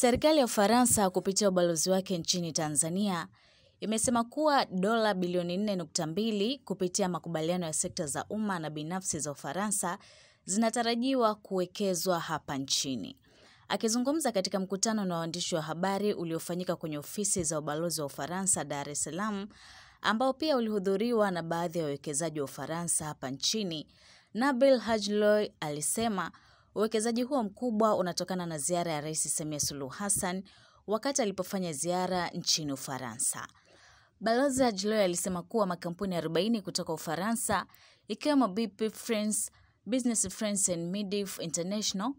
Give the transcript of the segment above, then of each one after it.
Serikali ya Ufaransa kupitia ubalozi wake nchini Tanzania imesema kuwa dola bilioni 4.2 kupitia makubaliano ya sekta za umma na binafsi za Ufaransa zinatarajiwa kuwekezwa hapa nchini. Akizungumza katika mkutano na waandishi wa habari uliofanyika kwenye ofisi za ubalozi wa Ufaransa Dar es Salaam, ambao pia ulihudhuriwa na baadhi ya wawekezaji wa Ufaransa hapa nchini, Nabil Hajloui alisema uwekezaji huo mkubwa unatokana na ziara ya Rais Samia Suluhu Hassan wakati alipofanya ziara nchini Ufaransa. Balozi Hajloui alisema kuwa makampuni 40 kutoka Ufaransa, ikiwemo BP France, Business France and Midif International,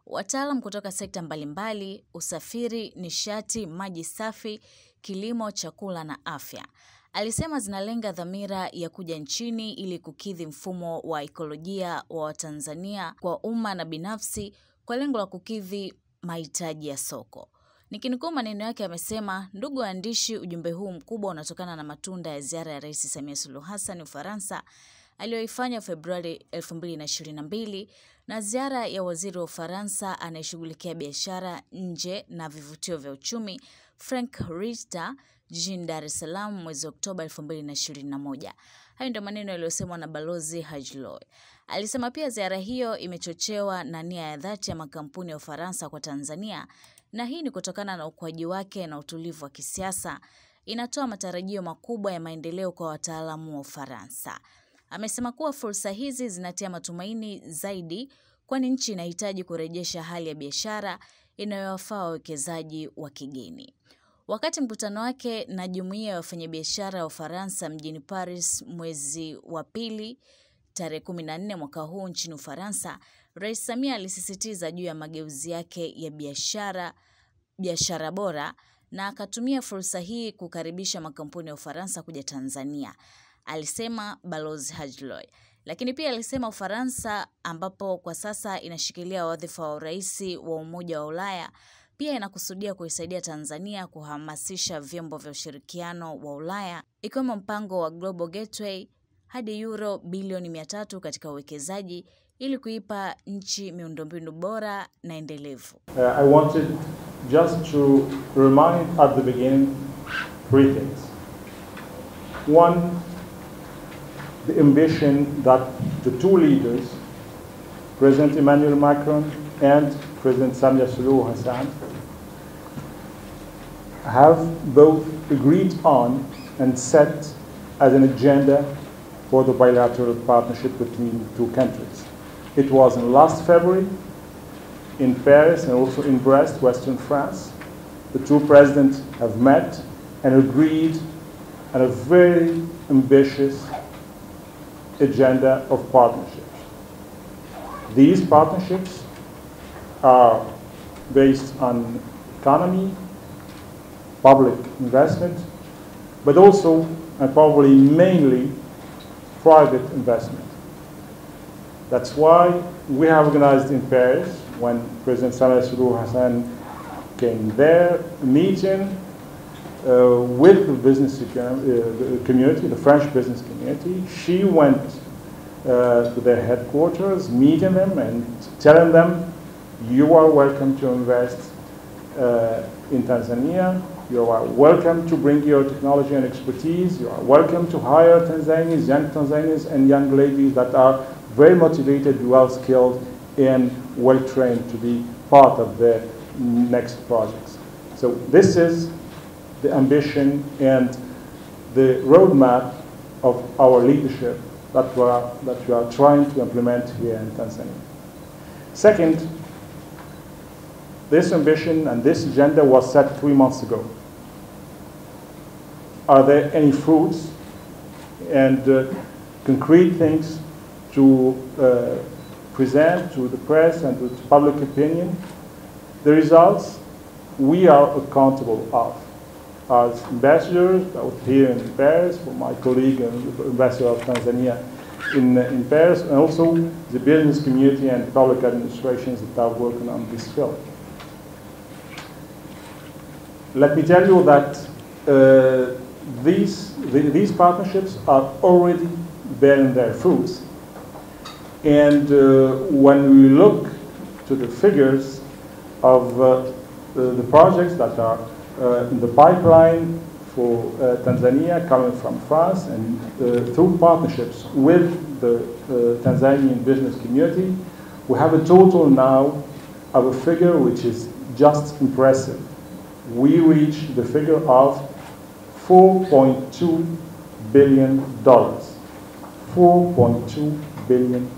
wataalam kutoka sekta mbalimbali, usafiri, nishati, maji safi, kilimo, chakula na afya. Alisema zinalenga dhamira ya kuja nchini ili kukidhi mfumo wa ekolojia wa Tanzania kwa umma na binafsi kwa lengo la kukidhi mahitaji ya soko. Nikinukuu maneno yake amesema, ndugu waandishi, ujumbe huu mkubwa unatokana na matunda ya ziara ya Rais Samia Suluhu Hassan Ufaransa aliyoifanya Februari 2022 na ziara ya waziri wa Ufaransa anayeshughulikia biashara nje na vivutio vya uchumi Frank Richter jijini Dar es Salaam mwezi Oktoba 2021. Hayo ndio maneno yaliyosemwa na Balozi Hajloui. Alisema pia ziara hiyo imechochewa na nia ya dhati ya makampuni ya Ufaransa kwa Tanzania, na hii ni kutokana na ukuaji wake na utulivu wa kisiasa. Inatoa matarajio makubwa ya maendeleo kwa wataalamu wa Ufaransa. Amesema kuwa fursa hizi zinatia matumaini zaidi, kwani nchi inahitaji kurejesha hali ya biashara inayowafaa wawekezaji wa kigeni. Wakati mkutano wake na jumuiya ya wafanyabiashara wa Ufaransa mjini Paris mwezi wa pili tarehe 14 mwaka huu nchini Ufaransa, Rais Samia alisisitiza juu ya mageuzi yake ya biashara bora, na akatumia fursa hii kukaribisha makampuni ya Ufaransa kuja Tanzania, alisema Balozi Hajloui. Lakini pia alisema Ufaransa, ambapo kwa sasa inashikilia wadhifa wa urais wa Umoja wa Ulaya, pia inakusudia kuisaidia Tanzania kuhamasisha vyombo vya ushirikiano wa Ulaya, ikiwemo mpango wa Global Gateway hadi euro bilioni 300 katika uwekezaji ili kuipa nchi miundombinu bora na endelevu. I wanted just to remind at the beginning 3 things. 1, the ambition that the 2 leaders, President Emmanuel Macron and President Samia Suluhu Hassan, have both agreed on and set as an agenda for the bilateral partnership between the 2 countries. It was in last February in Paris and also in Brest, Western France. The 2 presidents have met and agreed on a very ambitious agenda of partnerships. These partnerships are based on economy, public investment, but also and probably mainly private investment. That's why we have organized in Paris, when President Samia Suluhu Hassan came there, a meeting with the business community, the French business community. She went to their headquarters, meeting them and telling them, you are welcome to invest in Tanzania. You are welcome to bring your technology and expertise. You are welcome to hire Tanzanians, young Tanzanians and young ladies that are very motivated, well-skilled, and well-trained to be part of the next projects. So this is the ambition and the roadmap of our leadership that we are trying to implement here in Tanzania. Second, this ambition and this agenda was set 3 months ago. Are there any fruits and concrete things to present to the press and to public opinion? The results we are accountable of as ambassadors, both here in Paris, for my colleague and ambassador of Tanzania in Paris, and also the business community and public administrations that are working on this field. Let me tell you that these partnerships are already bearing their fruits. And when we look to the figures of the projects that are in the pipeline for Tanzania coming from France, and through partnerships with the Tanzanian business community, we have a total now of a figure which is just impressive. We reach the figure of $4.2 billion. $4.2 billion.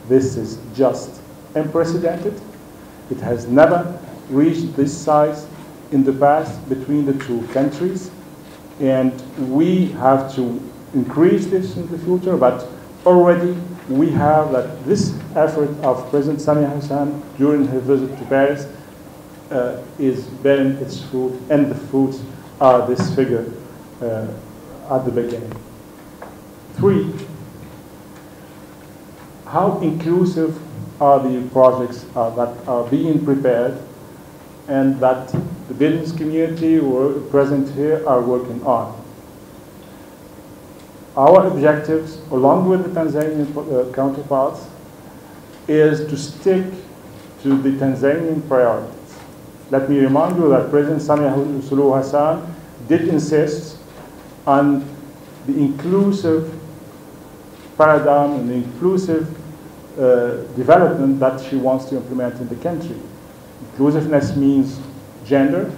This is just unprecedented. It has never reached this size in the past between the two countries, and we have to increase this in the future, but already we have that this effort of President Samia Hassan during her visit to Paris is bearing its fruit, and the fruits are this figure at the beginning. 3, how inclusive are the projects that are being prepared and that the business community who are present here are working on? Our objectives, along with the Tanzanian counterparts, is to stick to the Tanzanian priorities. Let me remind you that President Samia Suluhu Hassan did insist on the inclusive paradigm and the inclusive development that she wants to implement in the country. Inclusiveness means gender,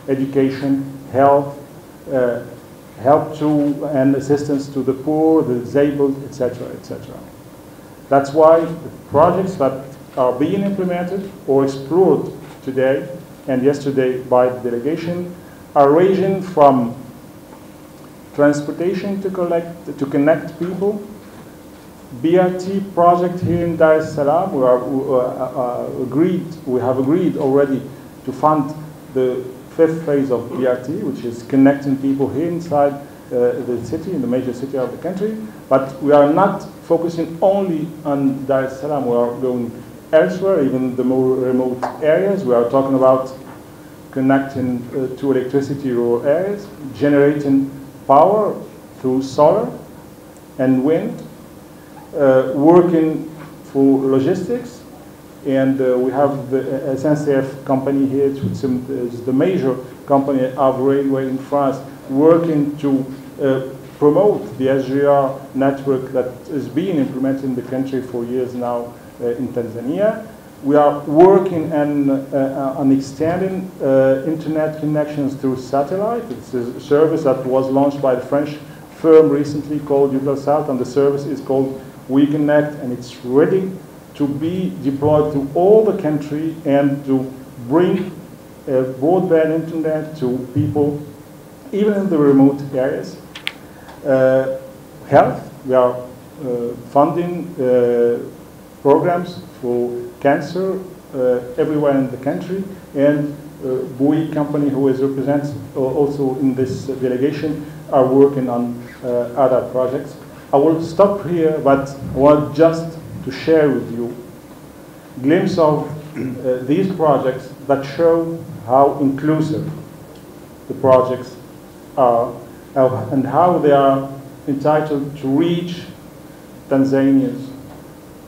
education, health, help to and assistance to the poor, the disabled, etc., etc. That's why the projects that are being implemented or explored today and yesterday by the delegation are ranging from transportation to connect people, BRT project here in Dar es Salaam. We have agreed already to fund the 5th phase of BRT, which is connecting people here inside the city, in the major city of the country. But we are not focusing only on Dar es Salaam. We are going elsewhere, even the more remote areas. We are talking about connecting to electricity rural areas, generating power through solar and wind, working for logistics. And we have the SNCF company here, which is the major company of railway in France, working to promote the SGR network that is being implemented in the country for years now in Tanzania. We are working on extending internet connections through satellite. It's a service that was launched by the French firm recently called Ubalozi, and the service is called WeConnect, and it's ready to be deployed to all the country and to bring broadband internet to people, even in the remote areas. Health, we are funding programs for cancer everywhere in the country, and Bowie company, who is represented also in this delegation, are working on other projects. I will stop here, but I want just to share with you a glimpse of these projects that show how inclusive the projects are and how they are entitled to reach Tanzanians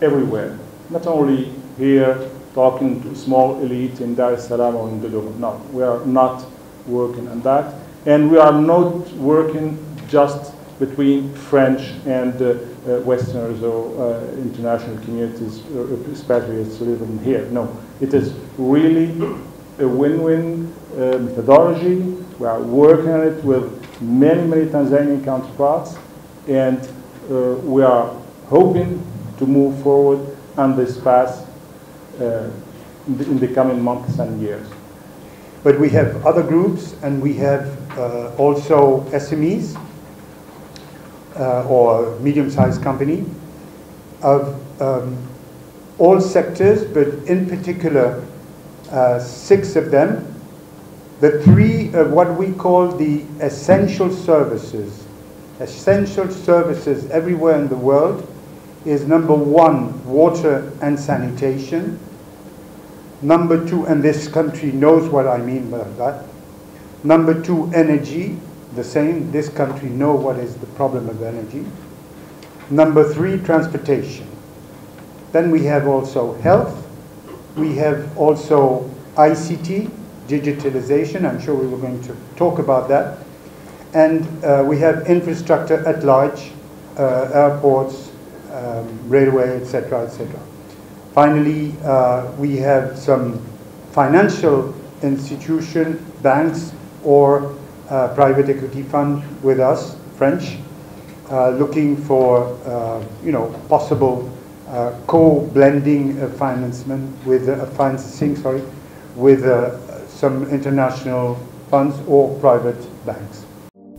everywhere, not only here talking to a small elite in Dar es Salaam or in Dodoma. No, we are not working on that, and we are not working just between French and Westerners or international communities, expatriates living here. No, it is really a win-win methodology. We are working on it with many, many Tanzanian counterparts, and we are hoping to move forward on this path in the coming months and years. But we have other groups, and we have also SMEs, or medium-sized company of all sectors, but in particular 6 of them. The 3 of what we call the essential services. Essential services everywhere in the world is number 1, water and sanitation. Number 2, and this country knows what I mean by that. Number 2, energy. The same, this country knows what is the problem of energy. Number 3, transportation. Then we have also health. We have also ICT, digitalization. I'm sure we were going to talk about that. And we have infrastructure at large, airports, railway, etc., etc. Finally, we have some financial institution, banks, or private equity fund with us, French, looking for possible co-blending financing with some international funds or private banks.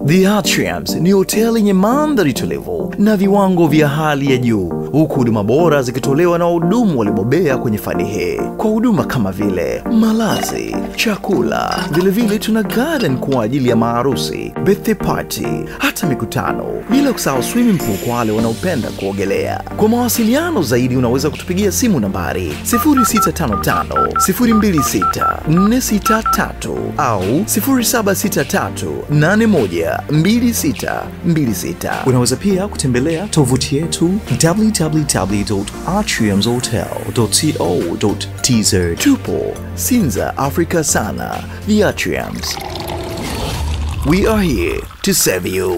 The Atriums ni hoteli yenye mandhari tulivu na viwango vya hali ya juu, huku huduma bora zikitolewa na wahudumu walibobea kwenye fani hii. Kwa huduma kama vile malazi, chakula, vile tuna garden kwa ajili ya maharusi, birthday party, hata mikutano, bila kusahau swimming pool kwa wale wanaopenda kuogelea. Kwa mawasiliano zaidi unaweza kutupigia simu nambari 0655 026 463 au 0763 2626. Unaweza pia kutembelea tovuti yetu www.atriumshotel.co.tz. Tupo Sinza, Afrika sana. The Atriums. We are here to serve you.